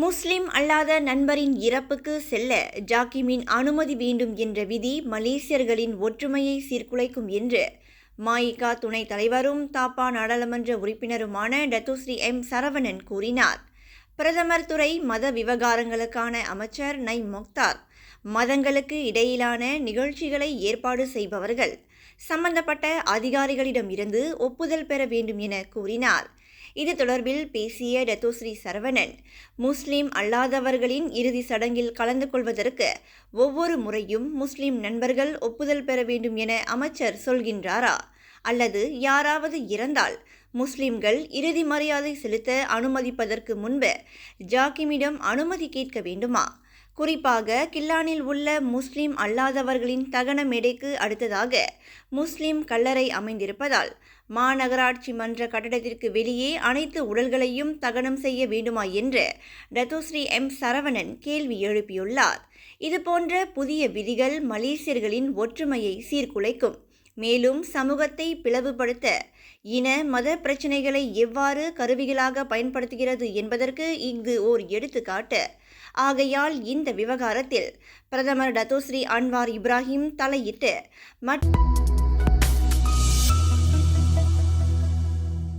முஸ்லிம் அல்லாத நண்பரின் இறப்புக்கு செல்ல ஜாக்கிமின் அனுமதி வேண்டும் என்ற விதி மலேசியர்களின் ஒற்றுமையை சீர்குலைக்கும் என்று மஇகா துணைத் தலைவரும் தாப்பா நாடாளுமன்ற உறுப்பினருமான டத்துஸ்ரீ எம் சரவணன் கூறினார். பிரதமர் துறை மத விவகாரங்களுக்கான அமைச்சர் நை மொக்தார், மதங்களுக்கு இடையிலான நிகழ்ச்சிகளை ஏற்பாடு செய்பவர்கள் சம்பந்தப்பட்ட அதிகாரிகளிடம் இருந்து ஒப்புதல் பெற வேண்டும் என கூறினார். இது தொடர்பில் பேசிய டத்துஸ்ரீ சரவணன், முஸ்லிம் அல்லாதவர்களின் இறுதி சடங்கில் கலந்து கொள்வதற்கு ஒவ்வொரு முறையும் முஸ்லிம் நண்பர்கள் ஒப்புதல் பெற வேண்டும் என அமைச்சர் சொல்கின்றாரா, அல்லது யாராவது இறந்தால் முஸ்லிம்கள் இறுதி மரியாதை செலுத்த அனுமதிப்பதற்கு முன்பு ஜாக்கிமிடம் அனுமதி கேட்க வேண்டுமா? குறிப்பாக கில்லானில் உள்ள முஸ்லிம் அல்லாதவர்களின் தகன மேடைக்கு அடுத்ததாக முஸ்லிம் கல்லறை அமைந்திருப்பதால் மாநகராட்சி மன்ற கட்டடத்திற்கு வெளியே அனைத்து உடல்களையும் தகனம் செய்ய வேண்டுமா என்று டத்துஸ்ரீ எம் சரவணன் கேள்வி எழுப்பியுள்ளார். இதுபோன்ற புதிய விதிகள் மலேசியர்களின் ஒற்றுமையை சீர்குலைக்கும், மேலும் சமூகத்தை பிளவுபடுத்த இன மத பிரச்சினைகளை எவ்வாறு கருவிகளாக பயன்படுத்துகிறது என்பதற்கு இங்கு ஓர் எடுத்துக்காட்டு. ஆகையால் இந்த விவகாரத்தில் பிரதமர் டத்துஸ்ரீ அன்வார் இப்ராஹிம் தலையிட்டு